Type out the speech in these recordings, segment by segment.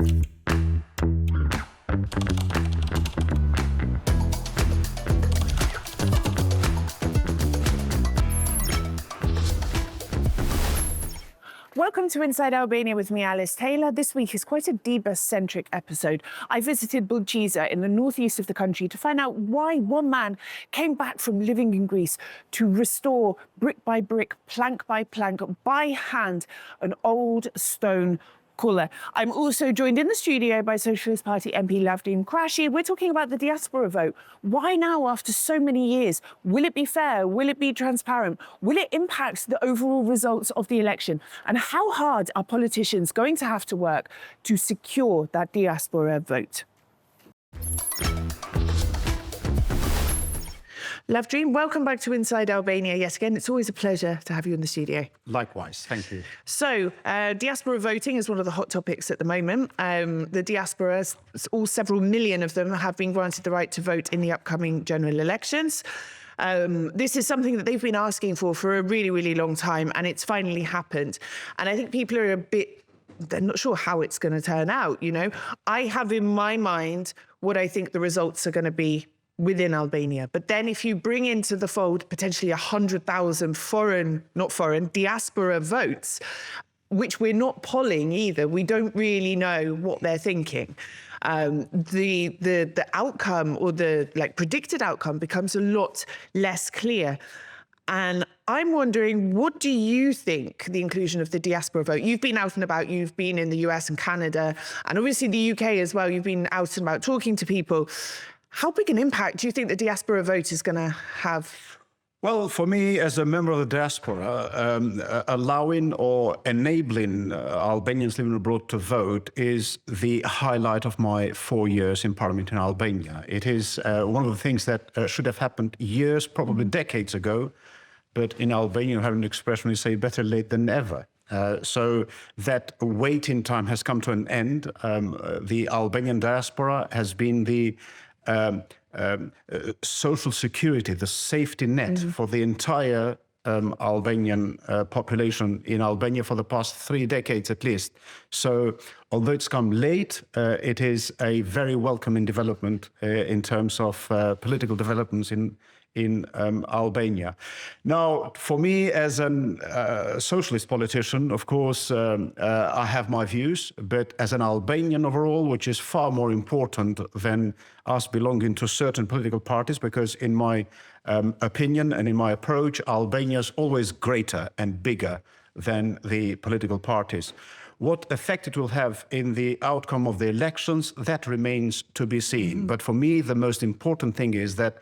Welcome to Inside Albania with me, Alice Taylor. This week is quite a Dibas-centric episode. I visited Bulqizës in the northeast of the country to find out why one man came back from living in Greece to restore brick by brick, plank by plank, by hand, an old stone Kulla. I'm also joined in the studio by Socialist Party MP Lavdin Qureshi. We're talking about the diaspora vote. Why now after so many years? Will it be fair? Will it be transparent? Will it impact the overall results of the election? And how hard are politicians going to have to work to secure that diaspora vote? Lavdin, welcome back to Inside Albania. Yes, again, it's always a pleasure to have you in the studio. Likewise, thank you. So, diaspora voting is one of the hot topics at the moment. The diaspora, several million of them, have been granted the right to vote in the upcoming general elections. This is something that they've been asking for a really, really long time, and it's finally happened. And I think people are they're not sure how it's going to turn out, you know. I have in my mind what I think the results are going to be within Albania. But then if you bring into the fold potentially 100,000 diaspora votes, which we're not polling either, we don't really know what they're thinking. The outcome, or the predicted outcome, becomes a lot less clear. And I'm wondering, what do you think the inclusion of the diaspora vote? You've been out and about, you've been in the US and Canada, and obviously the UK as well. You've been out and about talking to people. How big an impact do you think the diaspora vote is going to have? Well, for me, as a member of the diaspora, allowing or enabling Albanians living abroad to vote is the highlight of my 4 years in Parliament in Albania. It is one of the things that should have happened years, probably decades ago. But in Albania, we have an expression, we say better late than never. So that waiting time has come to an end. The Albanian diaspora has been the social security, the safety net for the entire Albanian population in Albania for the past 3 decades at least. So although it's come late, it is a very welcoming development in terms of political developments in Albania. Now, for me as a socialist politician, of course, I have my views, but as an Albanian overall, which is far more important than us belonging to certain political parties, because in my opinion and in my approach, Albania is always greater and bigger than the political parties. What effect it will have in the outcome of the elections, that remains to be seen. But for me, the most important thing is that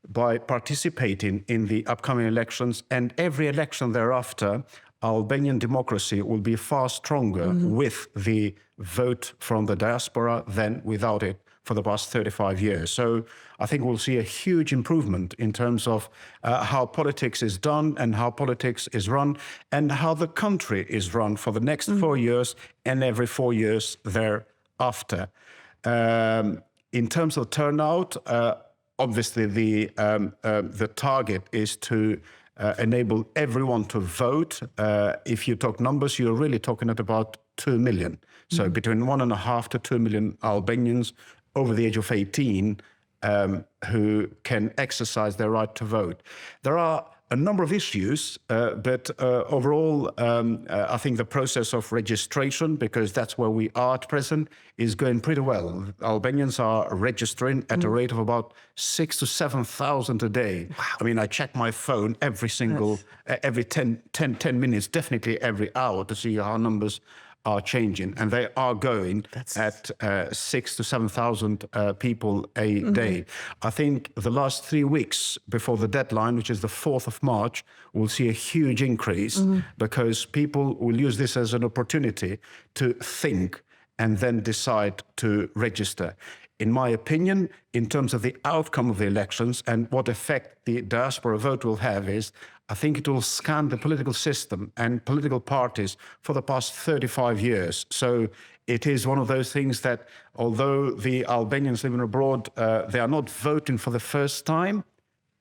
by participating in the upcoming elections and every election thereafter, Albanian democracy will be far stronger with the vote from the diaspora than without it for the past 35 years. So I think we'll see a huge improvement in terms of how politics is done and how politics is run and how the country is run for the next 4 years and every 4 years thereafter. In terms of turnout, obviously, the target is to enable everyone to vote. If you talk numbers, you're really talking at about 2 million. So between 1.5 to 2 million Albanians over the age of 18 who can exercise their right to vote. There are a number of issues, but overall, I think the process of registration, because that's where we are at present, is going pretty well. Albanians are registering at a rate of about 6,000 to 7,000 a day. Wow. I mean, I check my phone every 10 minutes, definitely every hour, to see how numbers are changing, and they are going at 6,000 to 7,000 people a day. I think the last 3 weeks before the deadline, which is the 4th of March, we'll see a huge increase because people will use this as an opportunity to think and then decide to register. In my opinion, in terms of the outcome of the elections and what effect the diaspora vote will have is, I think it will scan the political system and political parties for the past 35 years. So it is one of those things that, although the Albanians living abroad, they are not voting for the first time,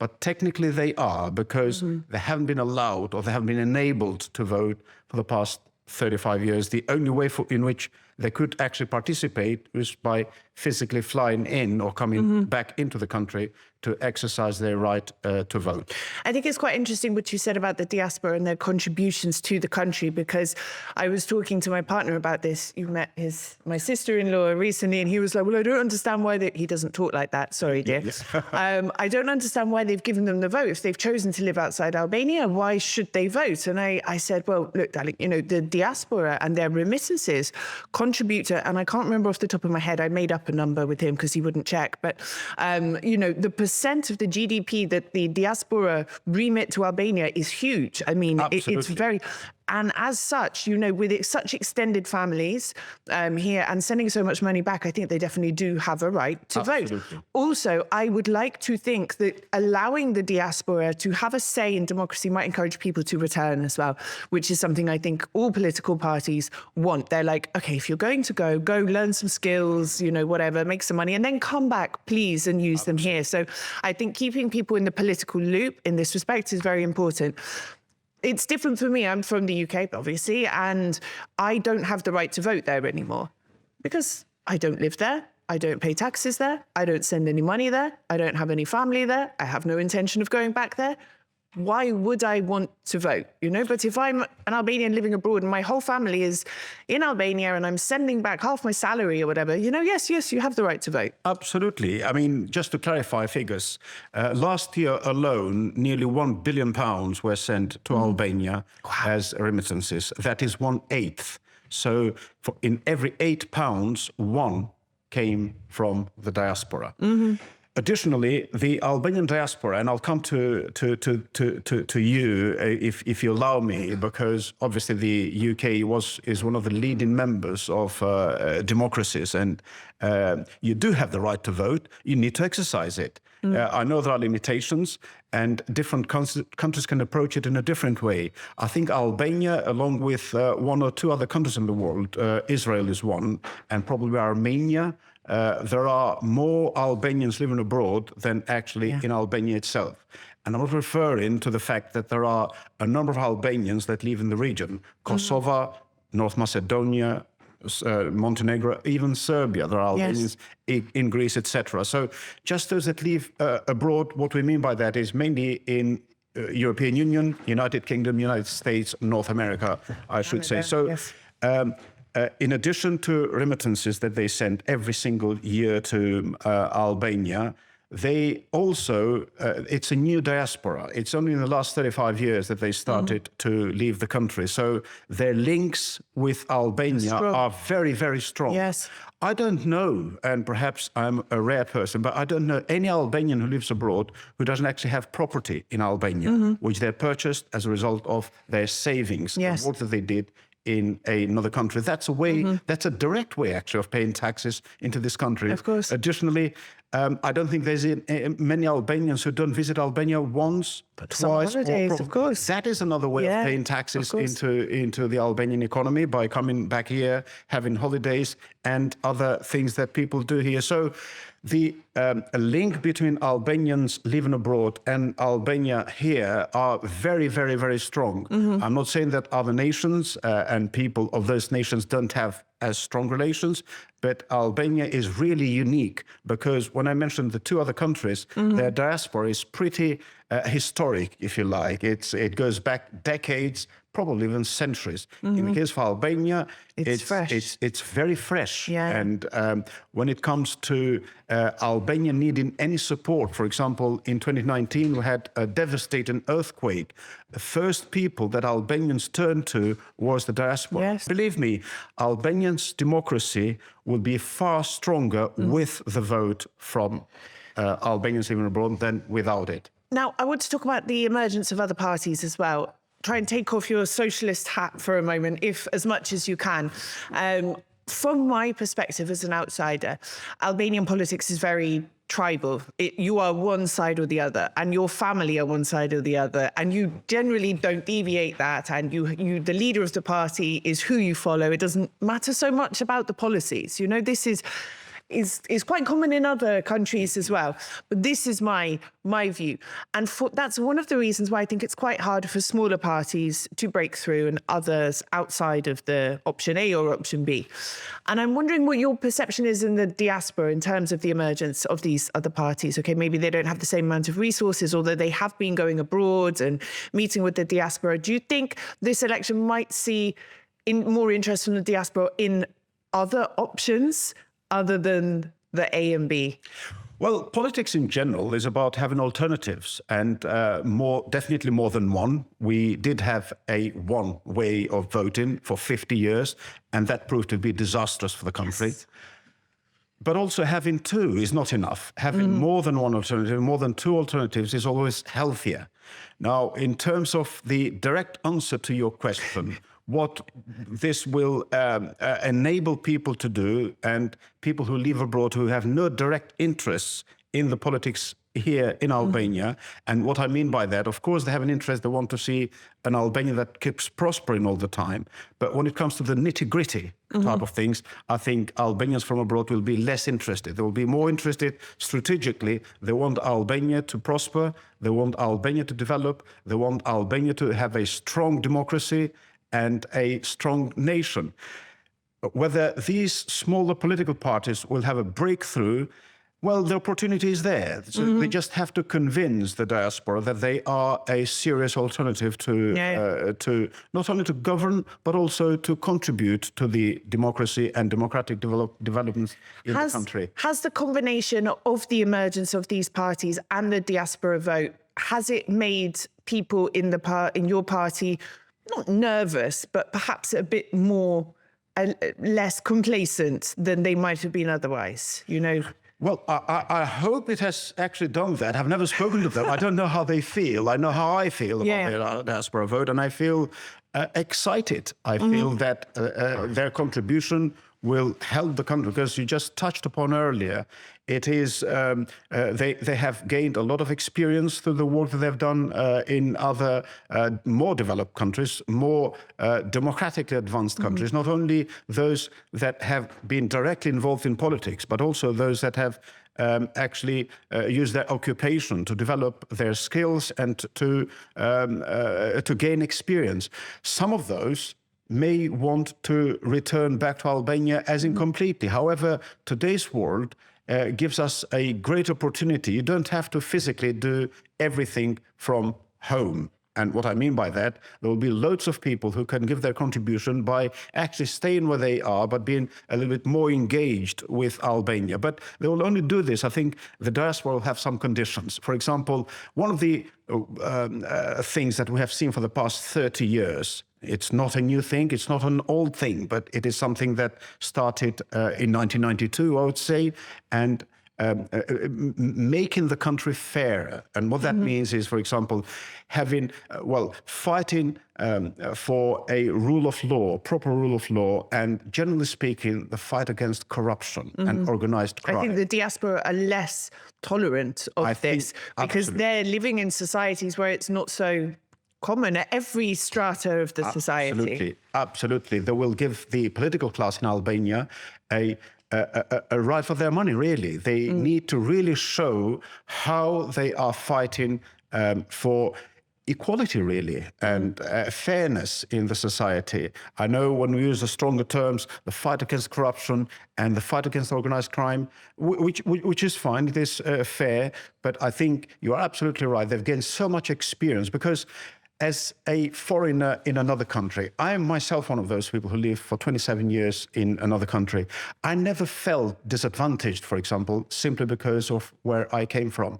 but technically they are, because they haven't been allowed or they haven't been enabled to vote for the past 35 years. The only way in which they could actually participate was by physically flying in or coming back into the country to exercise their right to vote. I think it's quite interesting what you said about the diaspora and their contributions to the country, because I was talking to my partner about this. You met my sister-in-law recently, and he was like, well, I don't understand why he doesn't talk like that. Sorry, dear. Yes. I don't understand why they've given them the vote. If they've chosen to live outside Albania, why should they vote? And I said, well, look, darling, you know, the diaspora and their remittances contribute to, and I can't remember off the top of my head, I made up a number with him because he wouldn't check, but, you know, the percent of the GDP that the diaspora remit to Albania is huge. I mean, it's very... And as such, you know, with such extended families here and sending so much money back, I think they definitely do have a right to vote. Also, I would like to think that allowing the diaspora to have a say in democracy might encourage people to return as well, which is something I think all political parties want. They're like, okay, if you're going to go learn some skills, you know, whatever, make some money, and then come back, please, and use them here. So I think keeping people in the political loop in this respect is very important. It's different for me. I'm from the UK, obviously, and I don't have the right to vote there anymore because I don't live there. I don't pay taxes there. I don't send any money there. I don't have any family there. I have no intention of going back there. Why would I want to vote, you know? But if I'm an Albanian living abroad and my whole family is in Albania and I'm sending back half my salary or whatever, you know, yes, you have the right to vote. Absolutely. I mean, just to clarify figures, last year alone, nearly £1 billion were sent to Albania as remittances. That is 1/8. So in every £8, 1 came from the diaspora. Additionally, the Albanian diaspora, and I'll come to you if you allow me, because obviously the UK is one of the leading members of democracies, and you do have the right to vote. You need to exercise it. I know there are limitations, and different countries can approach it in a different way. I think Albania, along with 1 or 2 other countries in the world, Israel is one, and probably Armenia. There are more Albanians living abroad than actually in Albania itself. And I'm not referring to the fact that there are a number of Albanians that live in the region. Kosovo, North Macedonia, Montenegro, even Serbia. There are Albanians in Greece, etc. So just those that live abroad, what we mean by that is mainly in European Union, United Kingdom, United States, North America, I should say. So. In addition to remittances that they send every single year to Albania, they also, it's a new diaspora. It's only in the last 35 years that they started to leave the country. So their links with Albania are very, very strong. Yes. I don't know, and perhaps I'm a rare person, but I don't know any Albanian who lives abroad who doesn't actually have property in Albania, which they purchased as a result of their savings, and what they did in another country. That's a way, that's a direct way actually of paying taxes into this country. Of course. Additionally, I don't think there's many Albanians who don't visit Albania once, twice, holidays, of course. That is another way of paying taxes into the Albanian economy, by coming back here, having holidays and other things that people do here. So the link between Albanians living abroad and Albania here are very, very, very strong. I'm not saying that other nations and people of those nations don't have as strong relations, but Albania is really unique because when I mentioned the 2 other countries, their diaspora is pretty historic, if you like. It goes back decades, probably even centuries. In the case of Albania, it's fresh. It's very fresh. And when it comes to Albania needing any support, for example, in 2019, we had a devastating earthquake. The first people that Albanians turned to was the diaspora. Believe me, Albanians' democracy will be far stronger with the vote from Albanians living abroad than without it. Now, I want to talk about the emergence of other parties as well. Try and take off your socialist hat for a moment, if as much as you can. From my perspective as an outsider, Albanian politics is very tribal. You are one side or the other, and your family are one side or the other, and you generally don't deviate that, and the leader of the party is who you follow. It doesn't matter so much about the policies. You know, this is is quite common in other countries as well. But this is my view. And that's one of the reasons why I think it's quite hard for smaller parties to break through and others outside of the option A or option B. And I'm wondering what your perception is in the diaspora in terms of the emergence of these other parties. Okay, maybe they don't have the same amount of resources, although they have been going abroad and meeting with the diaspora. Do you think this election might see more interest from the diaspora in other options other than the A and B? Well, politics in general is about having alternatives, and definitely more than one. We did have one way of voting for 50 years, and that proved to be disastrous for the country. Yes. But also having two is not enough. Having more than one alternative, more than two alternatives is always healthier. Now, in terms of the direct answer to your question, what this will enable people to do, and people who live abroad who have no direct interests in the politics here in Albania. And what I mean by that, of course, they have an interest. They want to see an Albania that keeps prospering all the time. But when it comes to the nitty-gritty type of things, I think Albanians from abroad will be less interested. They will be more interested strategically. They want Albania to prosper. They want Albania to develop. They want Albania to have a strong democracy and a strong nation. Whether these smaller political parties will have a breakthrough, well, the opportunity is there. So they just have to convince the diaspora that they are a serious alternative to not only to govern, but also to contribute to the democracy and democratic developments in the country. Has the combination of the emergence of these parties and the diaspora vote, has it made people in your party not nervous, but perhaps a bit more less complacent than they might have been otherwise, you know? Well, I hope it has actually done that. I've never spoken to them. I don't know how they feel. I know how I feel about the diaspora vote, and I feel excited. I feel that their contribution will help the country, because you just touched upon earlier, it is, they have gained a lot of experience through the work that they've done in other more developed countries, more democratically advanced countries, not only those that have been directly involved in politics, but also those that have actually used their occupation to develop their skills and to gain experience. Some of those may want to return back to Albania as incompletely. However, today's world gives us a great opportunity. You don't have to physically do everything from home. And what I mean by that, there will be loads of people who can give their contribution by actually staying where they are, but being a little bit more engaged with Albania. But they will only do this, I think the diaspora will have some conditions. For example, one of the things that we have seen for the past 30 years, it's not a new thing, it's not an old thing, but it is something that started in 1992, I would say, and making the country fairer. And what that means is, for example, having, fighting for a rule of law, proper rule of law, and generally speaking, the fight against corruption and organized crime. I think the diaspora are less tolerant of this because they're living in societies where it's not so common at every strata of the society. Absolutely. They will give the political class in Albania a right for their money, really. They need to really show how they are fighting for equality, really, and fairness in the society. I know when we use the stronger terms, the fight against corruption and the fight against organized crime, which is fine, it is fair, but I think you are absolutely right. They've gained so much experience because as a foreigner in another country, I am myself one of those people who lived for 27 years in another country. I never felt disadvantaged, for example, simply because of where I came from.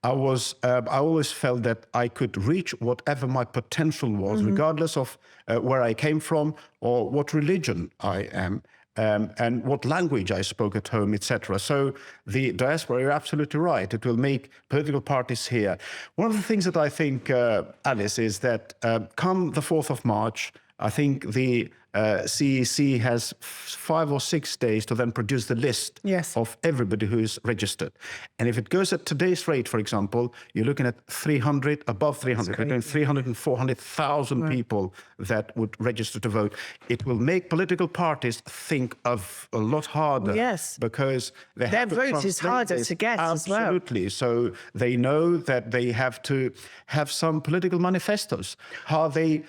I always felt that I could reach whatever my potential was, regardless of where I came from or what religion I am. And what language I spoke at home, etc. So the diaspora, you're absolutely right. It will make political parties here. One of the things that I think, Alice, is that come the 4th of March, I think the CEC has 5 or 6 days to then produce the list of everybody who is registered. And if it goes at today's rate, for example, you're looking at 300, above 300, between 300 and 400,000 people that would register to vote. It will make political parties think of a lot harder. Because their vote is harder to get as well. Absolutely. So they know that they have to have some political manifestos, how they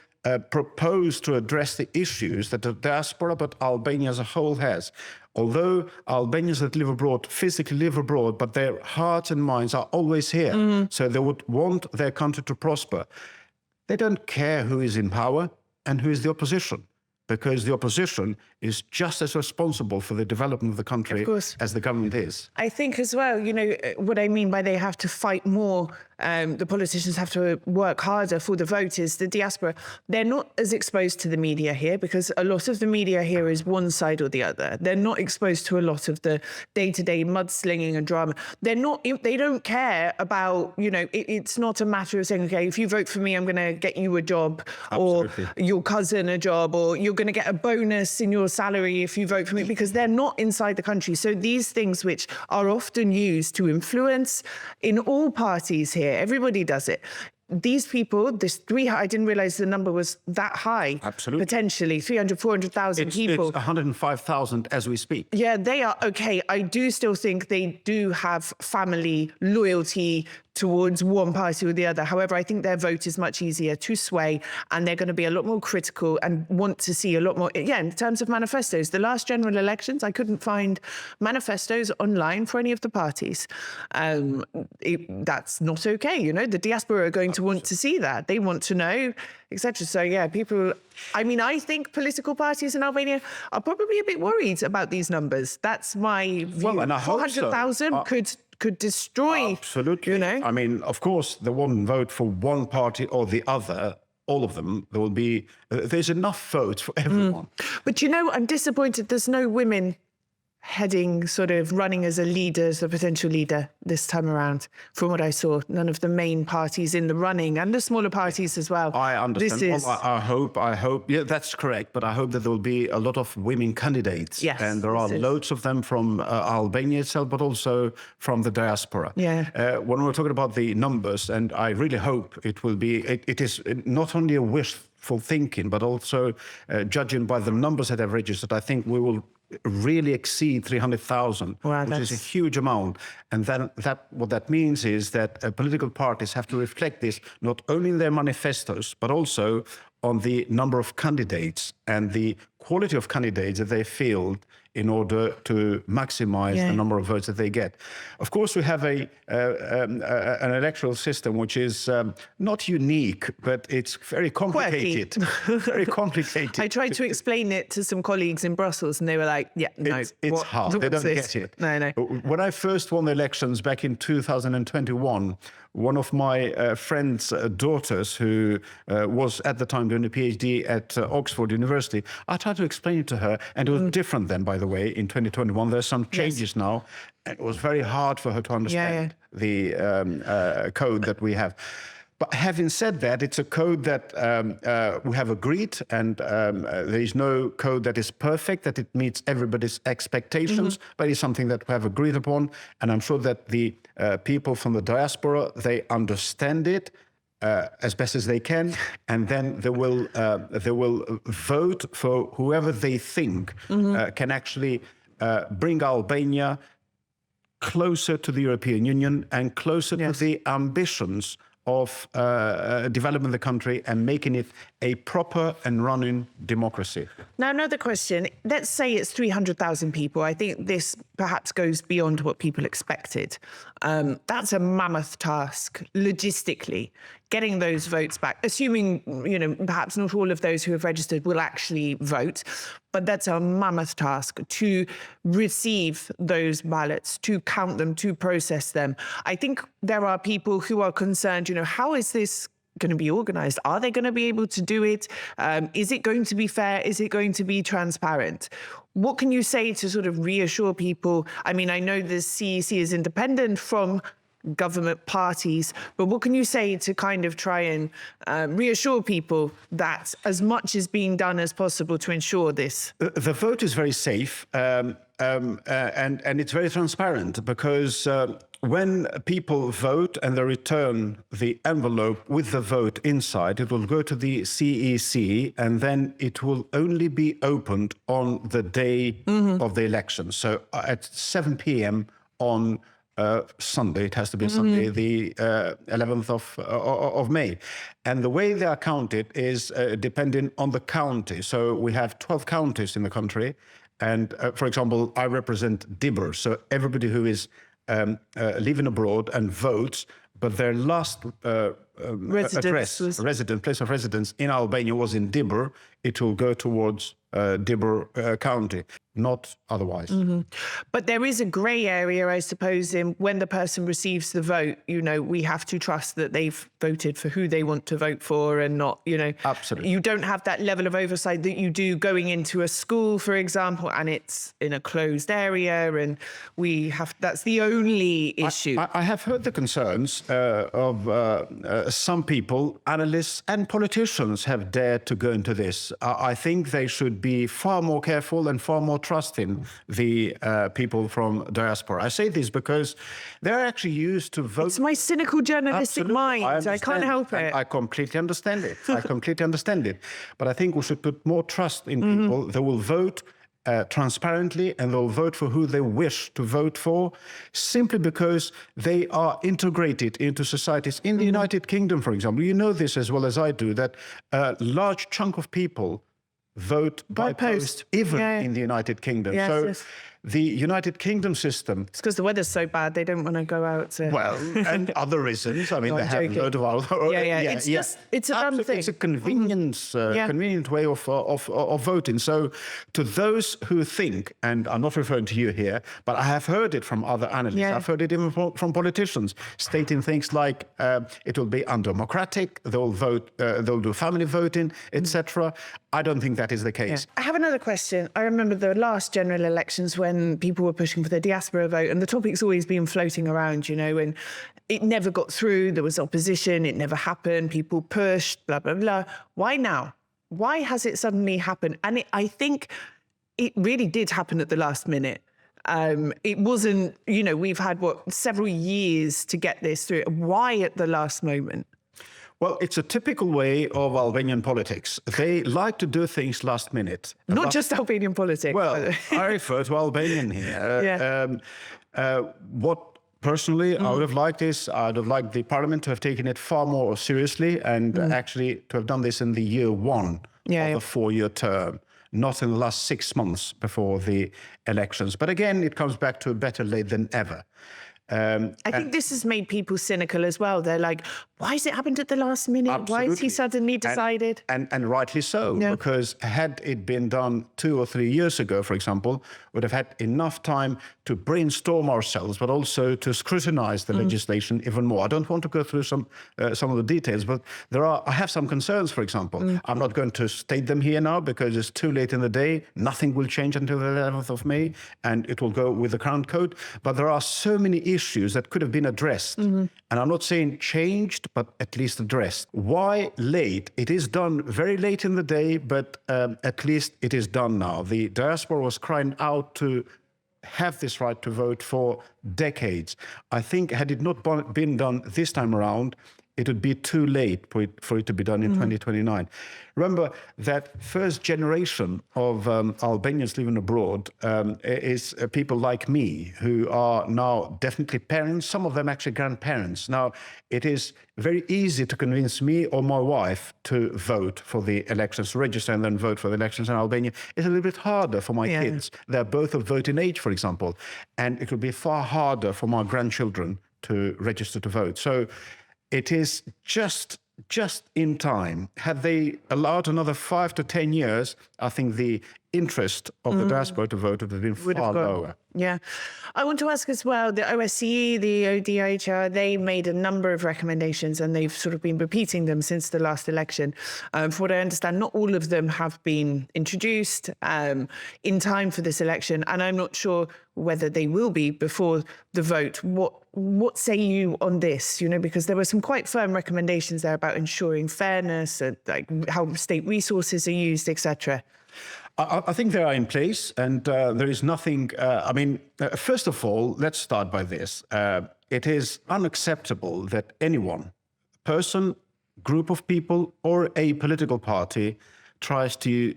propose to address the issues that the diaspora, but Albania as a whole has. Although Albanians that live abroad physically live abroad, but their hearts and minds are always here. So they would want their country to prosper. They don't care who is in power and who is the opposition, because the opposition is just as responsible for the development of the country as the government is. I think as well, you know, what I mean by they have to fight more, the politicians have to work harder for the voters, the diaspora. They're not as exposed to the media here, because a lot of the media here is one side or the other. They're not exposed to a lot of the day-to-day mudslinging and drama. They don't care about, you know, it's not a matter of saying, okay, if you vote for me, I'm going to get you a job, or your cousin a job, or you're going to get a bonus in your salary if you vote for me, because they're not inside the country. So these things which are often used to influence in all parties here, everybody does it. These people, I didn't realize the number was that high. Potentially 300, 400,000 people. It's 105,000 as we speak. Yeah, they are okay. I do still think they do have family loyalty towards one party or the other. However, I think their vote is much easier to sway, and they're going to be a lot more critical and want to see a lot more. Yeah, in terms of manifestos, the last general elections, I couldn't find manifestos online for any of the parties. That's not okay. You know, the diaspora are going to want to see that. They want to know, etc. So yeah, people. I mean, I think political parties in Albania are probably a bit worried about these numbers. That's my view. Well, and I hope so. 400,000 could destroy. Absolutely. You know? I mean, of course, they won't vote for one party or the other. All of them. There will be. There's enough votes for everyone. But you know, I'm disappointed. There's no women heading, sort of running as a leader, as a potential leader this time around. From what I saw, none of the main parties in the running, and the smaller parties as well. I understand. This is... I hope. Yeah, that's correct. But I hope that there will be a lot of women candidates. Yes, and there are loads of them from Albania itself, but also from the diaspora. Yeah. When we're talking about the numbers, and I really hope it will be. It is not only a wishful thinking, but also judging by the numbers that have registered, I think we will really exceed 300,000, which is a huge amount. And then what that means is that political parties have to reflect this not only in their manifestos, but also on the number of candidates and the quality of candidates that they field in order to maximize the number of votes that they get. Of course, we have an electoral system which is not unique, but it's very complicated. Very complicated. I tried to explain it to some colleagues in Brussels, and they were like, "Yeah, no, it's hard. They don't get it." No. When I first won the elections back in 2021, one of my friend's daughters, who was at the time doing a PhD at Oxford University, I tried to explain it to her, and it was different then, by the way, in 2021. There's some changes now. It was very hard for her to understand the code that we have. But having said that, it's a code that we have agreed, and there is no code that is perfect, that it meets everybody's expectations, but it's something that we have agreed upon. And I'm sure that the people from the diaspora, they understand it as best as they can, and then they will vote for whoever they think can actually bring Albania closer to the European Union and closer to the ambitions of developing the country and making it a proper and running democracy. Now, another question. Let's say it's 300,000 people. I think this perhaps goes beyond what people expected. That's a mammoth task, logistically, getting those votes back, assuming, you know, perhaps not all of those who have registered will actually vote, but that's a mammoth task to receive those ballots, to count them, to process them. I think there are people who are concerned, you know, how is this going to be organized? Are they going to be able to do it? Is it going to be fair? Is it going to be transparent? What can you say to sort of reassure people? I mean, I know the CEC is independent from government parties. But what can you say to kind of try and reassure people that as much is being done as possible to ensure this? The vote is very safe and it's very transparent because when people vote and they return the envelope with the vote inside, it will go to the CEC and then it will only be opened on the day of the election. So at 7 p.m. on Sunday, it has to be Sunday, the 11th of May. And the way they are counted is depending on the county. So we have 12 counties in the country. And for example, I represent Dibber. So everybody who is living abroad and votes, but their last place of residence in Albania was in Dibber, it will go towards Dibber County, not otherwise. But there is a grey area, I suppose, in when the person receives the vote, you know, we have to trust that they've voted for who they want to vote for and not, you know. Absolutely. You don't have that level of oversight that you do going into a school, for example, and it's in a closed area and that's the only issue. I have heard the concerns of some people, analysts and politicians have dared to go into this. I think they should be far more careful and far more trusting the people from diaspora. I say this because they're actually used to vote. It's my cynical journalistic mind. I can't help it. I completely understand it. I completely understand it. But I think we should put more trust in people. They will vote transparently and they'll vote for who they wish to vote for simply because they are integrated into societies. In the United Kingdom, for example, you know this as well as I do, that a large chunk of people vote by post, even in the United Kingdom. The United Kingdom system... It's because the weather's so bad, they don't want to go out to... Well, and other reasons. I mean, No, they have a load of... It's a done thing. It's a convenience, convenient way of voting. So to those who think, and I'm not referring to you here, but I have heard it from other analysts, I've heard it even from politicians, stating things like it will be undemocratic, they'll vote, they'll do family voting, etc. I don't think that is the case. I have another question. I remember the last general elections when people were pushing for the diaspora vote, and the topic's always been floating around, you know, and it never got through. There was opposition. It never happened. People pushed, blah, blah, blah. Why now? Why has it suddenly happened? And I think it really did happen at the last minute. It wasn't, you know, we've had, several years to get this through. Why at the last moment? Well, it's a typical way of Albanian politics. They like to do things last minute. Not just Albanian politics. Well, I refer to Albanian here. What personally I would have liked is, I'd have liked the parliament to have taken it far more seriously and actually to have done this in the year one of the four-year term, not in the last 6 months before the elections. But again, it comes back to better late than ever. I think this has made people cynical as well. They're like, why has it happened at the last minute? Absolutely. Why has he suddenly decided? And rightly so, because had it been done 2 or 3 years ago, for example, would have had enough time to brainstorm ourselves, but also to scrutinize the legislation even more. I don't want to go through some of the details, but I have some concerns, for example. I'm not going to state them here now because it's too late in the day. Nothing will change until the 11th of May, and it will go with the current code. But there are so many issues that could have been addressed. And I'm not saying changed, but at least addressed. Why late? It is done very late in the day, but at least it is done now. The diaspora was crying out to have this right to vote for decades. I think had it not been done this time around, it would be too late for it to be done in 2029. Remember that first generation of Albanians living abroad is people like me who are now definitely parents, some of them actually grandparents. Now, it is very easy to convince me or my wife to vote for the elections, register and then vote for the elections in Albania. It's a little bit harder for my kids. They're both of voting age, for example, and it would be far harder for my grandchildren to register to vote. So it is just in time. Had they allowed another 5 to 10 years, I think the interest of the diaspora to vote would have been far lower. Yeah. I want to ask as well, the OSCE, the ODIHR, they made a number of recommendations and they've sort of been repeating them since the last election. From what I understand, not all of them have been introduced in time for this election, and I'm not sure whether they will be before the vote. What say you on this? You know, because there were some quite firm recommendations there about ensuring fairness and like how state resources are used, etc. I think they are in place, and there is nothing. First of all, let's start by this. It is unacceptable that anyone, person, group of people, or a political party tries to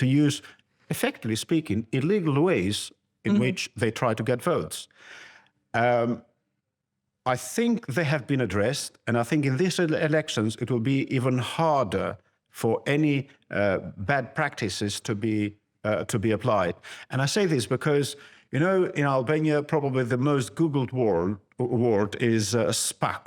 use, effectively speaking, illegal ways in which they try to get votes. I think they have been addressed, and I think in these elections it will be even harder for any bad practices to be applied. And I say this because, you know, in Albania, probably the most Googled word is SPAC,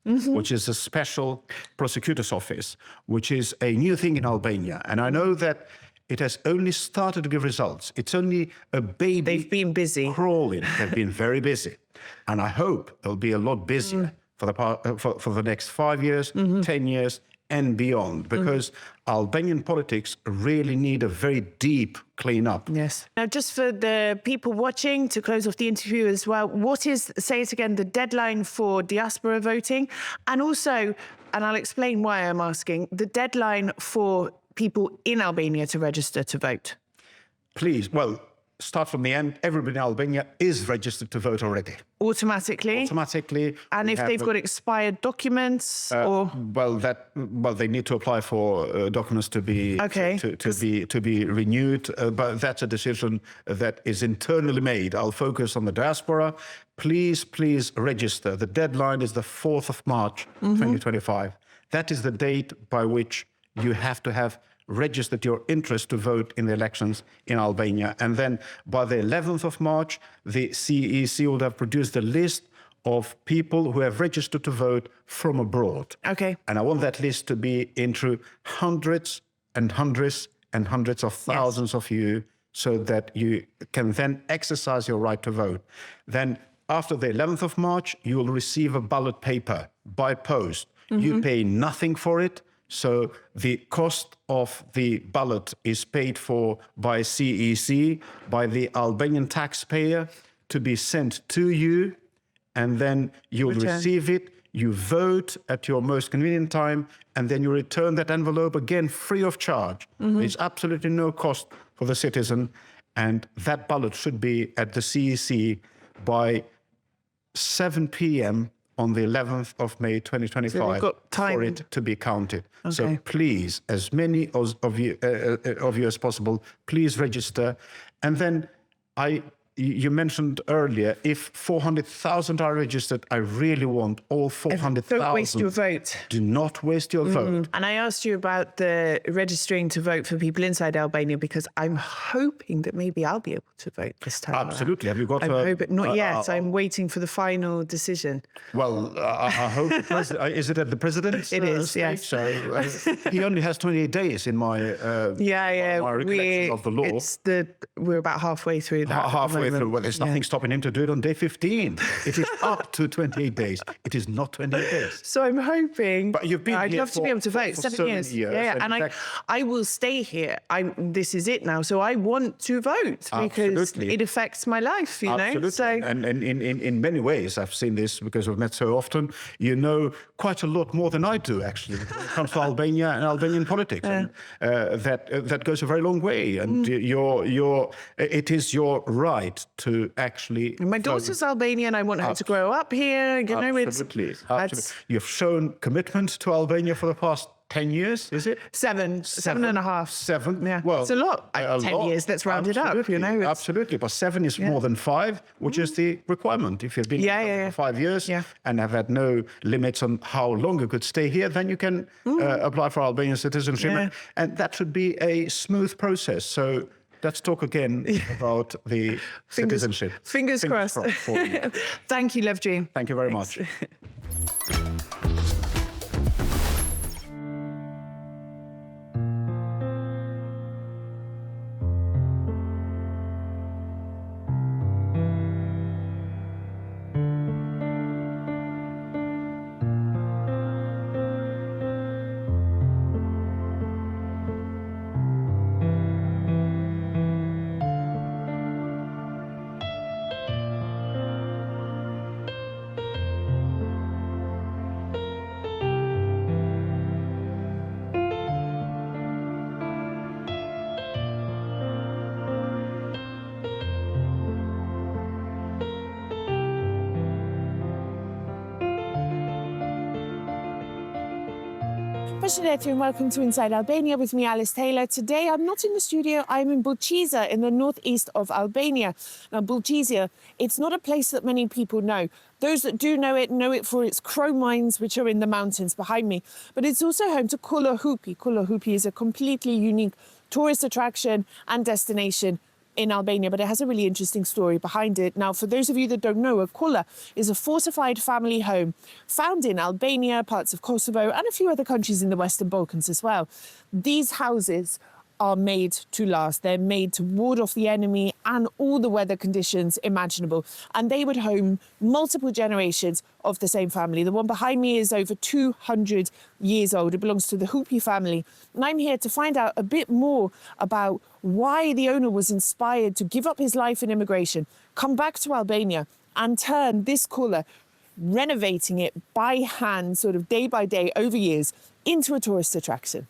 which is a Special Prosecutor's Office, which is a new thing in Albania. And I know that it has only started to give results. It's only a baby. They've been busy. Crawling. They've been very busy. And I hope they'll be a lot busier for the next 5 years, 10 years, and beyond, because Albanian politics really need a very deep clean-up. Yes. Now, just for the people watching, to close off the interview as well, what is, say it again, the deadline for diaspora voting? And also, and I'll explain why I'm asking, the deadline for people in Albania to register to vote? Please, well, start from the end. Everybody in Albania is registered to vote already. Automatically? Automatically. And if they've got expired documents or? Well, they need to apply for documents to be to be renewed. But that's a decision that is internally made. I'll focus on the diaspora. Please register. The deadline is the 4th of March, 2025. That is the date by which you have to have registered your interest to vote in the elections in Albania. And then by the 11th of March, the CEC will have produced a list of people who have registered to vote from abroad. Okay. And I want that list to be into hundreds and hundreds and hundreds of thousands of you, so that you can then exercise your right to vote. Then after the 11th of March, you will receive a ballot paper by post. You pay nothing for it. So the cost of the ballot is paid for by CEC, by the Albanian taxpayer, to be sent to you, and then you'll receive it, you vote at your most convenient time, and then you return that envelope again free of charge. There's absolutely no cost for the citizen, and that ballot should be at the CEC by 7 p.m. on the 11th of May 2025 for it to be counted. Okay. So please, as many of you as possible, please register. And then you mentioned earlier, if 400,000 are registered, I really want all 400,000. Don't waste your vote. Do not waste your vote. And I asked you about the registering to vote for people inside Albania, because I'm hoping that maybe I'll be able to vote this time. Absolutely. Have you got? Not yet. I'm waiting for the final decision. Well, I hope. Is it at the president's? It is. Stage? Yes. So he only has 28 days in my my recollection of the law. We're about halfway through that. Halfway through. Well, there's nothing stopping him to do it on day 15. It is up to 28 days. It is not 28 days. So I'm hoping. But you've been I'd love to be able to vote. 7 years. Yeah. And I will stay here. This is it now. So I want to vote because it affects my life. You know. So and in many ways, I've seen this because we've met so often. You know quite a lot more than I do, actually, when it comes to Albania and Albanian politics. And that goes a very long way. And it is your right to actually. My daughter's Albanian. I want her to grow up here. You know, absolutely. You've shown commitment to Albania for the past 10 years, is it? 7 and a half. 7? Yeah. Well, it's a lot. 10 years, let's round it up, you know. Absolutely. But 7 is more than 5, which is the requirement. If you've been here for 5 years and have had no limits on how long you could stay here, then you can apply for Albanian citizenship. And that should be a smooth process. So let's talk again about the citizenship. Fingers crossed. Thank you, Levji. Thank you very much. Përshëndetje and welcome to Inside Albania with me, Alice Taylor. Today, I'm not in the studio, I'm in Bulqizë in the northeast of Albania. Now, Bulqizë, it's not a place that many people know. Those that do know it for its chrome mines, which are in the mountains behind me. But it's also home to Kulla. Kulla is a completely unique tourist attraction and destination in Albania, but it has a really interesting story behind it. Now, for those of you that don't know, a Kulla is a fortified family home found in Albania, parts of Kosovo, and a few other countries in the Western Balkans as well. These houses are made to last. They're made to ward off the enemy and all the weather conditions imaginable. And they would home multiple generations of the same family. The one behind me is over 200 years old. It belongs to the Hupi family. And I'm here to find out a bit more about why the owner was inspired to give up his life in immigration, come back to Albania and turn this Kulla, renovating it by hand, sort of day by day over years, into a tourist attraction.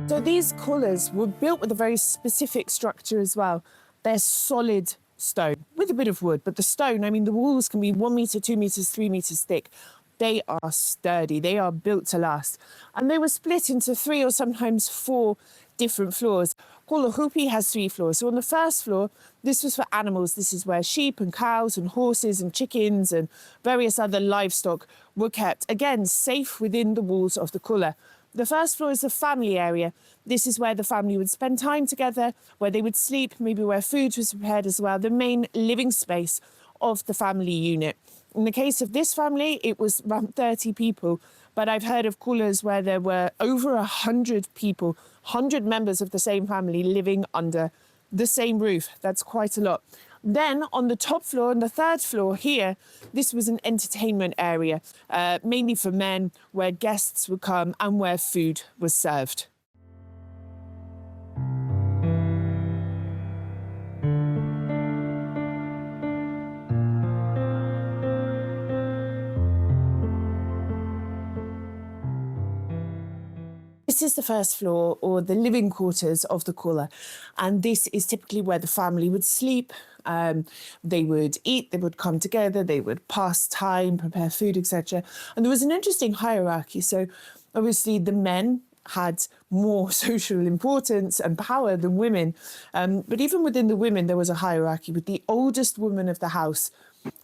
So these Kullas were built with a very specific structure as well. They're solid stone with a bit of wood, but the stone, I mean, the walls can be 1 meter, 2 meters, 3 meters thick. They are sturdy, they are built to last. And they were split into 3 or sometimes 4 different floors. Kulla Hupi has 3 floors. So on the first floor, this was for animals. This is where sheep and cows and horses and chickens and various other livestock were kept, again, safe within the walls of the Kulla. The first floor is the family area. This is where the family would spend time together, where they would sleep, maybe where food was prepared as well, the main living space of the family unit. In the case of this family, it was around 30 people, but I've heard of Kullas where there were over 100 people, 100 members of the same family living under the same roof. That's quite a lot. Then on the top floor, on the 3rd floor here, this was an entertainment area, mainly for men, where guests would come and where food was served. This is the 1st floor, or the living quarters of the Kulla, and this is typically where the family would sleep. They would eat, they would come together, they would pass time, prepare food, etc. And there was an interesting hierarchy. So obviously the men had more social importance and power than women. But even within the women, there was a hierarchy, with the oldest woman of the house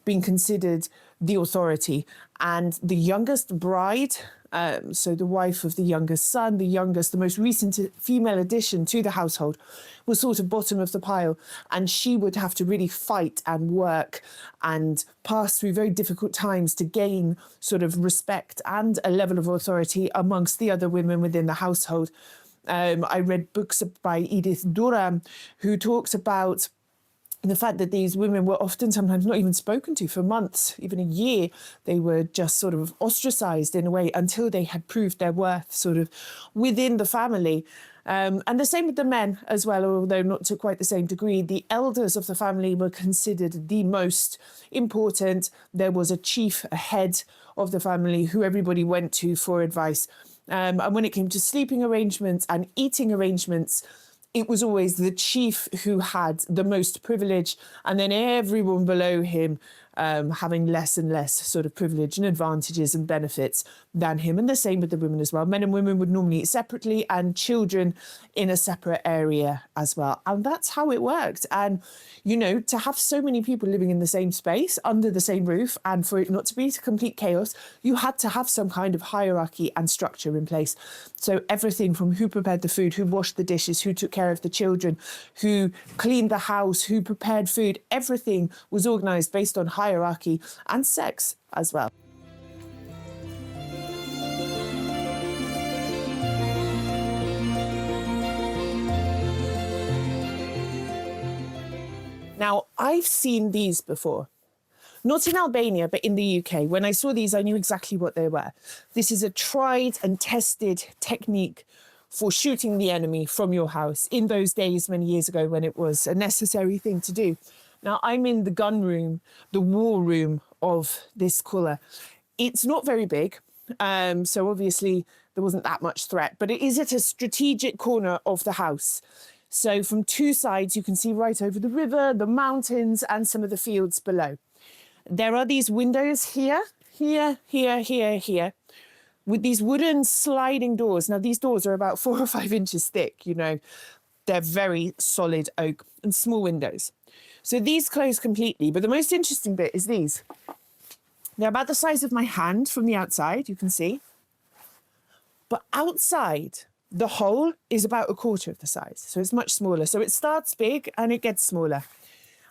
being considered the authority, and the youngest bride, so the wife of the youngest son, the most recent female addition to the household, was sort of bottom of the pile, and she would have to really fight and work and pass through very difficult times to gain sort of respect and a level of authority amongst the other women within the household. I read books by Edith Duram, who talks about the fact that these women were often sometimes not even spoken to for months, even a year. They were just sort of ostracized in a way until they had proved their worth sort of within the family. And the same with the men as well, although not to quite the same degree. The elders of the family were considered the most important. There was a chief, a head of the family, who everybody went to for advice. And when it came to sleeping arrangements and eating arrangements, it was always the chief who had the most privilege, and then everyone below him having less and less sort of privilege and advantages and benefits than him. And the same with the women as well. Men and women would normally eat separately, and children in a separate area as well. And that's how it worked. And, you know, to have so many people living in the same space, under the same roof, and for it not to be complete chaos, you had to have some kind of hierarchy and structure in place. So everything from who prepared the food, who washed the dishes, who took care of the children, who cleaned the house, who prepared food, everything was organised based on hierarchy and sex as well. Now, I've seen these before. Not in Albania, but in the UK. When I saw these, I knew exactly what they were. This is a tried and tested technique for shooting the enemy from your house in those days many years ago when it was a necessary thing to do. Now, I'm in the gun room, the war room of this Kulla. It's not very big, so obviously there wasn't that much threat, but it is at a strategic corner of the house. So from two sides, you can see right over the river, the mountains, and some of the fields below. There are these windows here, here, here, here, here, with these wooden sliding doors. Now, these doors are about 4 or 5 inches thick, you know. They're very solid oak and small windows. So these close completely, but the most interesting bit is these. They're about the size of my hand from the outside, you can see. But outside, the hole is about 1/4 of the size, so it's much smaller. So it starts big and it gets smaller.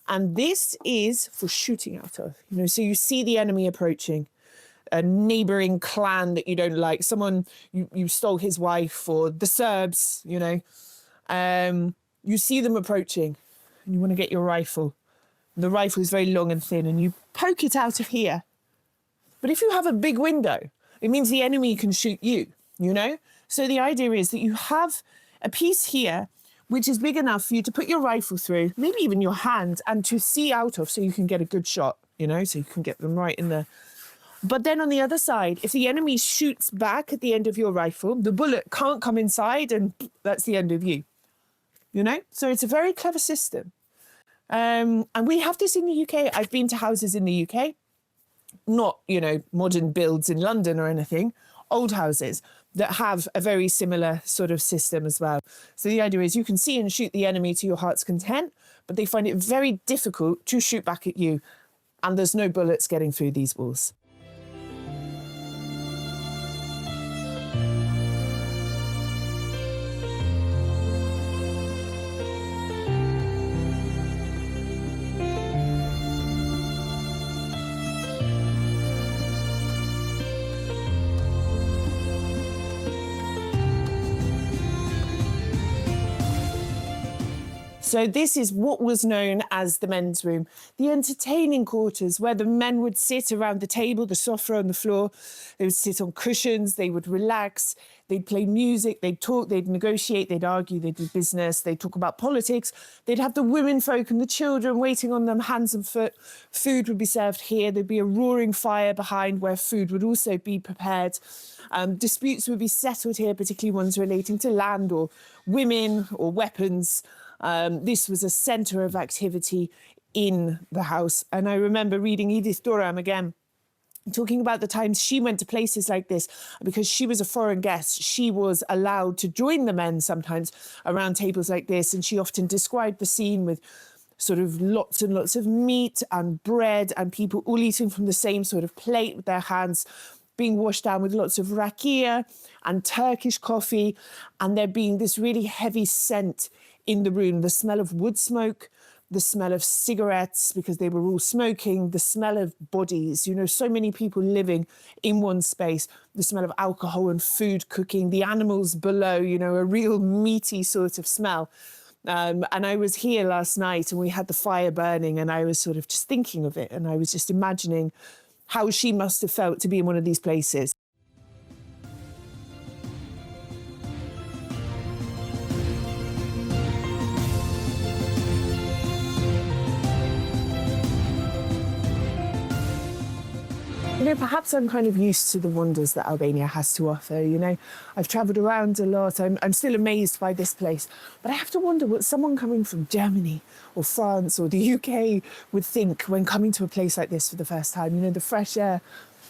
And this is for shooting out of, you know, so you see the enemy approaching. A neighboring clan that you don't like, someone you stole his wife, or the Serbs, you know, you see them approaching and you want to get your rifle. The rifle is very long and thin and you poke it out of here. But if you have a big window, it means the enemy can shoot you, you know? So the idea is that you have a piece here which is big enough for you to put your rifle through, maybe even your hand, and to see out of so you can get a good shot, you know, so you can get them right in there. But then on the other side, if the enemy shoots back at the end of your rifle, the bullet can't come inside and that's the end of you, you know? So it's a very clever system. And we have this in the UK. I've been to houses in the UK, not, you know, modern builds in London or anything, old houses that have a very similar sort of system as well. So the idea is you can see and shoot the enemy to your heart's content, but they find it very difficult to shoot back at you. And there's no bullets getting through these walls. So this is what was known as the men's room, the entertaining quarters where the men would sit around the table, the sofa on the floor. They would sit on cushions, they would relax, they'd play music, they'd talk, they'd negotiate, they'd argue, they'd do business, they'd talk about politics. They'd have the women folk and the children waiting on them, hands and foot. Food would be served here. There'd be a roaring fire behind where food would also be prepared. Disputes would be settled here, particularly ones relating to land or women or weapons. This was a centre of activity in the house. And I remember reading Edith Durham again, talking about the times she went to places like this because she was a foreign guest. She was allowed to join the men sometimes around tables like this. And she often described the scene with sort of lots and lots of meat and bread and people all eating from the same sort of plate with their hands, being washed down with lots of rakia and Turkish coffee, and there being this really heavy scent in the room, the smell of wood smoke, the smell of cigarettes because they were all smoking, the smell of bodies, you know, so many people living in one space, the smell of alcohol and food cooking, the animals below, you know, a real meaty sort of smell. And I was here last night and we had the fire burning and I was sort of just thinking of it and I was just imagining how she must have felt to be in one of these places. You know, perhaps I'm kind of used to the wonders that Albania has to offer, you know. I've travelled around a lot, I'm still amazed by this place. But I have to wonder what someone coming from Germany or France or the UK would think when coming to a place like this for the first time. You know, the fresh air,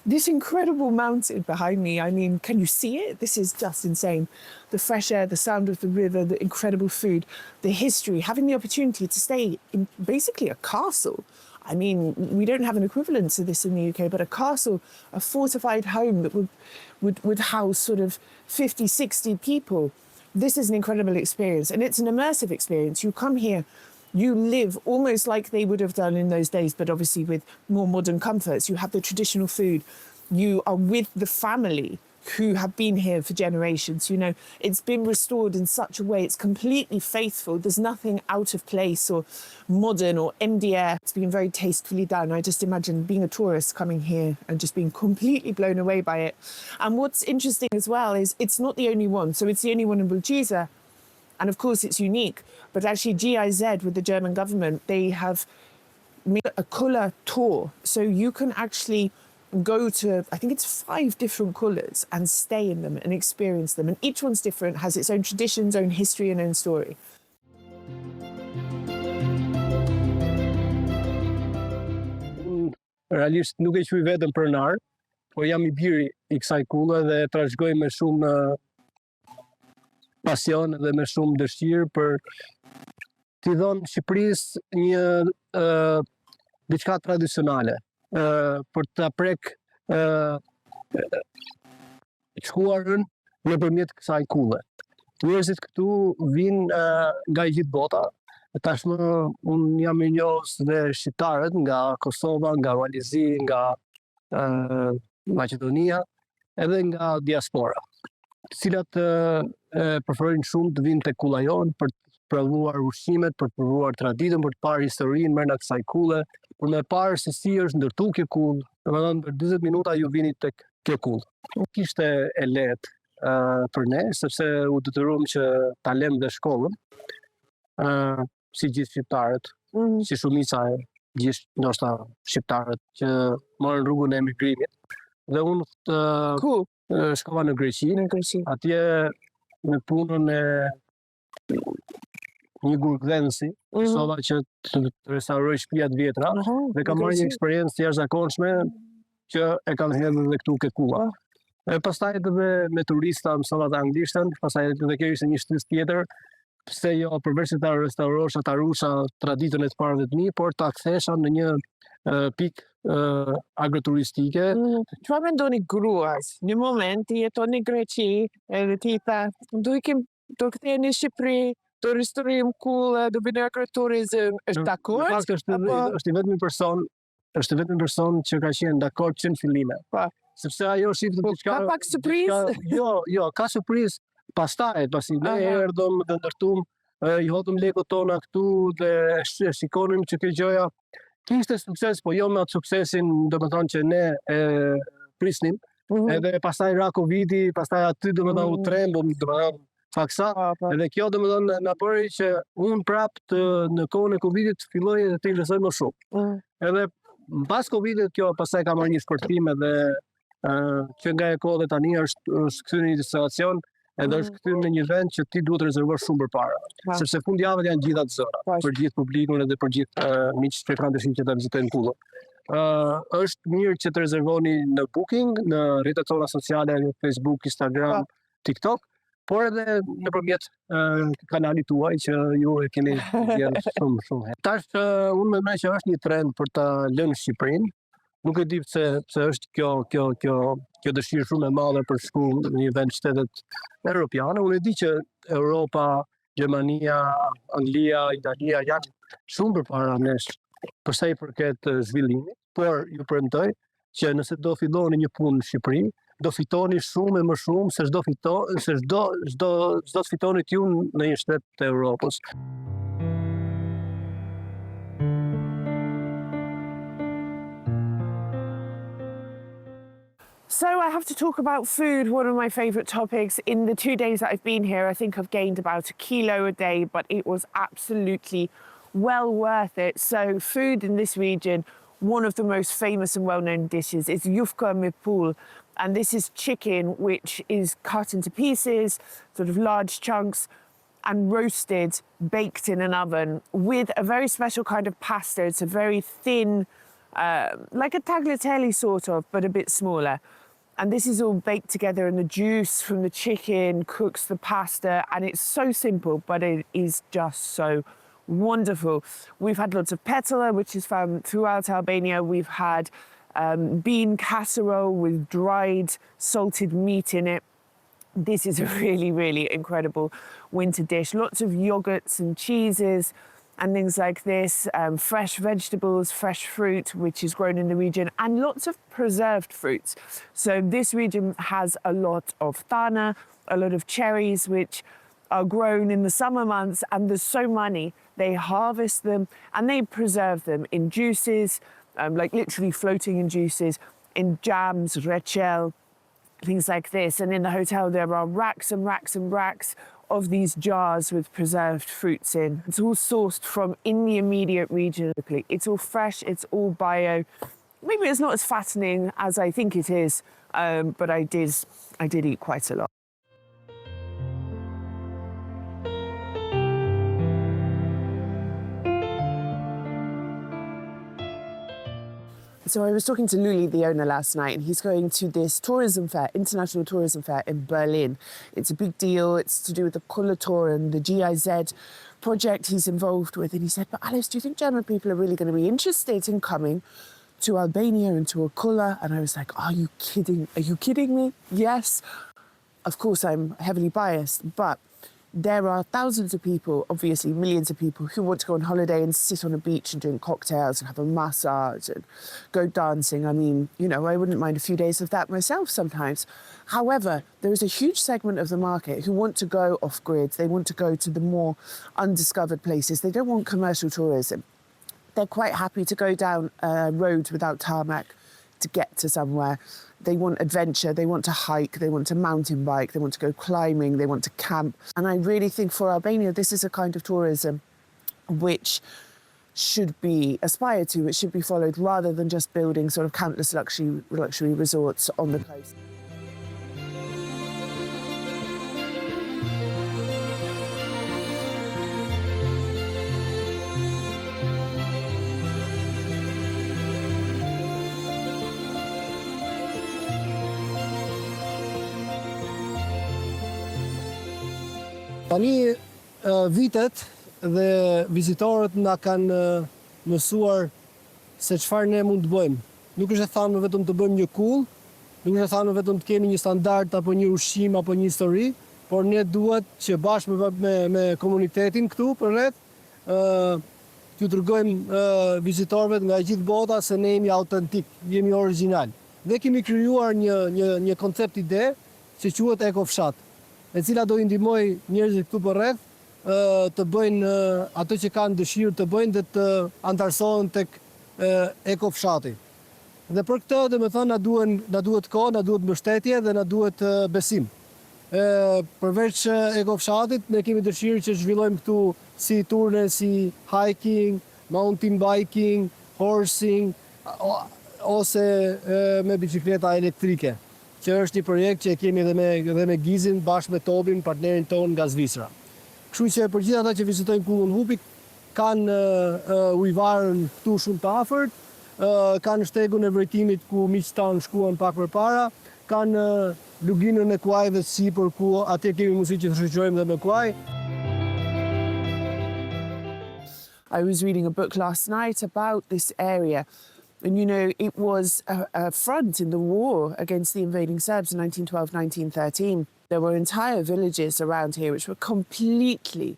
this incredible mountain behind me. I mean, can you see it? This is just insane. The fresh air, the sound of the river, the incredible food, the history, having the opportunity to stay in basically a castle. I mean, we don't have an equivalent to this in the UK, but a castle, a fortified home that would house sort of 50, 60 people. This is an incredible experience, and it's an immersive experience. You come here, you live almost like they would have done in those days, but obviously with more modern comforts. You have the traditional food. You are with the family who have been here for generations. You know, it's been restored in such a way, it's completely faithful. There's nothing out of place or modern or MDF. It's been very tastefully done. I just imagine being a tourist coming here and just being completely blown away by it. And what's interesting as well is it's not the only one. So it's the only one in Bulqizës. And of course it's unique, but actually GIZ with the German government, they have made a Kulla tour. So you can actually go to, I think it's 5 different Kullas and stay in them and experience them. And each one's different, has its own traditions, own history and own story. Realisht nuk e quaj vetëm pronar, po jam i biri I kësaj kulle dhe trashëgoj me shumë pasion dhe me shumë dëshirë për t'i dhënë Shqipërisë një diçka tradicionale, për ta prek shkuarën nëpërmjet kësaj kulle. Njerëzit këtu vinë nga gjithë bota. Tashmë unë jam I njohës dhe shqiptarët nga Kosova, nga Valizi, nga Maqedonia, edhe nga diaspora, të cilat preferojnë shumë të vinë tek kulla jonë për të provuar ushqimet, për të provuar traditën, për të parë historinë brenda kësaj kulle, për me parë se si është ndërtuar kjo kullë. Domethënë për 40 minuta ju vini tek kjo kullë. Nuk ishte e lehtë për ne, sepse u detyruam që ta lëm dhe shkollën. Si gjithë shqiptarët, si shumica e gjithë ndoshta shqiptarët që morën rrugën e emigrimit. Dhe unë shkova në Greqi, atje në punën e një gurgdhenësi, mësova që të restauroj shtëpia të vjetra dhe kam marrë një eksperiencë të jashtëzakonshme që e kam hedhur edhe këtu ke kulla. Pastaj edhe me turista mësova të anglishtën, pastaj edhe kjo ishte një shtys tjetër. Pse jo, përveç se ta restaurosha, ta rusha traditën e të parëve të mi, por ta kthesha në një pikë agroturistike. Çfarë mendoni gruas? Një moment ti jeton në Greqi, edhe ti tha, do kthehemi në Shqipëri, do restaurojmë kulla, do bëjmë agroturizëm. Është dakord? Në fakt është I vetmi person që ka qenë dakord që në fillime. Sepse ajo shifte diçka. Ka pak surprizë? Jo, ka surprizë. Pastaj, pasi ne erdhëm dhe ndërtum, I hodhëm lekët tona këtu dhe shikonim që kjo gjëja kishte sukses, po jo me atë suksesin, domethënë që ne e prisnim. Edhe pastaj ra Covidi, pastaj aty domethënë u trembëm, domethënë faksa. Edhe kjo domethënë na bëri që unë prapë në kohën e Covidit filloj të interesoj më shumë. Edhe pas Covidit kjo pastaj ka marrë një shpërthim edhe që nga e kohë dhe tani është kthyer në një destinacion. Edhe është kthyer në një vend që ti duhet të rezervosh shumë përpara. Sepse fundjavët janë gjitha të zëra, për gjithë publikun edhe për gjithë miqtë që kanë dëshirë që ta vizitojnë kullën. Është mirë që të rezervoni në Booking, në rrjetet tona sociale, Facebook, Instagram, TikTok, por edhe nëpërmjet kanalit tuaj që ju e keni dhënë shumë herë. Tash unë mendoj që është një trend për ta lënë Shqipërinë. Nuk e di pse është kjo dëshirë shumë e madhe për shku në një vend shtetet europiane. Unë e di që Europa, Gjermania, Anglia, Italia janë shumë përpara nesh për sa I përket zhvillimit, por ju premtoj që nëse do filloni një punë në Shqipëri, do fitoni shumë e më shumë se çdo të fitoni t'ju në një shtet të Europës. So I have to talk about food, one of my favourite topics. In the 2 days that I've been here, I think I've gained about 1 kilo a day, but it was absolutely well worth it. So food in this region, one of the most famous and well-known dishes is yufka me pul. And this is chicken, which is cut into pieces, sort of large chunks, and roasted, baked in an oven with a very special kind of pasta. It's a very thin, like a tagliatelle sort of, but a bit smaller. And this is all baked together and the juice from the chicken cooks the pasta, and it's so simple, but it is just so wonderful. We've had lots of petala, which is found throughout Albania. We've had bean casserole with dried salted meat in it. This is a really, really incredible winter dish. Lots of yogurts and cheeses. and things like this, fresh vegetables, fresh fruit, which is grown in the region, and lots of preserved fruits. So this region has a lot of thana, a lot of cherries, which are grown in the summer months, and there's so many. They harvest them and they preserve them in juices, like literally floating in juices, in jams, rechel, things like this. And in the hotel, there are racks and racks and racks of these jars with preserved fruits in. It's all sourced from in the immediate region locally. It's all fresh, it's all bio. Maybe it's not as fattening as I think it is, but I did eat quite a lot. So I was talking to Luli, the owner, last night, and he's going to this tourism fair, international tourism fair in Berlin. It's a big deal. It's to do with the Kulla tour and the GIZ project he's involved with. And he said, but Alice, do you think German people are really going to be interested in coming to Albania and to a Kulla? And I was like, are you kidding? Are you kidding me? Yes. Of course, I'm heavily biased, but there are thousands of people, obviously millions of people, who want to go on holiday and sit on a beach and drink cocktails and have a massage and go dancing. I mean, you know, I wouldn't mind a few days of that myself sometimes. However, there is a huge segment of the market who want to go off-grid. They want to go to the more undiscovered places. They don't want commercial tourism. They're quite happy to go down a road without tarmac to get to somewhere. They want adventure, they want to hike, they want to mountain bike, they want to go climbing, they want to camp. And I really think for Albania, this is a kind of tourism which should be aspired to, it should be followed, rather than just building sort of countless luxury resorts on the coast. Tani vitet dhe vizitorët na kanë mësuar se çfarë ne mund të bëjmë. Nuk është e thamë vetëm të bëjmë një kull, nuk është e thamë vetëm të kemi një standard apo një ushqim apo një histori, por ne duhet që bashkë me komunitetin këtu përreth t'ju tregojmë vizitorëve nga gjithë bota se ne jemi autentik, jemi origjinal. Dhe kemi krijuar një koncept ide që quhet ekofshat, e cila do i ndihmoj njerëzit këtu përreth të bëjnë ato që kanë dëshirë të bëjnë dhe të antarësohen tek ekofshati. Dhe për këtë, domethënë, na duhet kohë, na duhet mbështetje dhe na duhet besim. Përveç ekofshatit, ne kemi dëshirë që zhvillojmë këtu si turne, si hiking, mountain biking, horsing, ose me bicikleta elektrike, që është një projekt që e kemi edhe me Gizin bashkë me Tobin, partnerin ton nga Zvicra. Kështu që për gjithë ata që vizitojnë Kullën Hupi, kanë ujvarën këtu shumë të afërt, kanë shtegun e vërejtimit ku miqtë tanë shkuan pak përpara, kanë luginën e kuajve sipër ku atje kemi mundësi që të shoqërojmë dhe me kuaj. I was reading a book last night about this area. And, you know, it was a front in the war against the invading Serbs in 1912, 1913. There were entire villages around here which were completely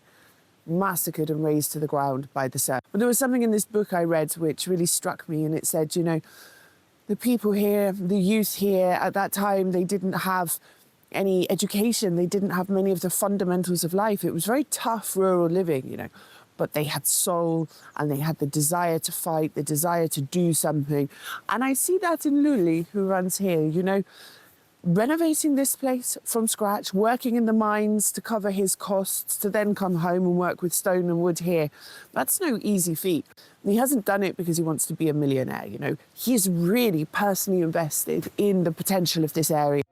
massacred and razed to the ground by the Serbs. But there was something in this book I read which really struck me, and it said, you know, the people here, the youth here, at that time, they didn't have any education. They didn't have many of the fundamentals of life. It was very tough rural living, you know. But they had soul and they had the desire to fight, the desire to do something. And I see that in Luli, who runs here, you know, renovating this place from scratch, working in the mines to cover his costs, to then come home and work with stone and wood here. That's no easy feat. And he hasn't done it because he wants to be a millionaire, you know. He's really personally invested in the potential of this area.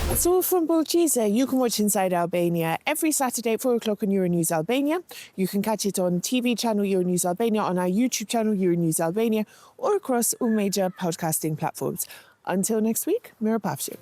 That's all from Bulqizës. You can watch Inside Albania every Saturday at 4 o'clock on Euronews Albania. You can catch it on TV channel Euronews Albania, on our YouTube channel Euronews Albania, or across all major podcasting platforms. Until next week, Mira Pavshu.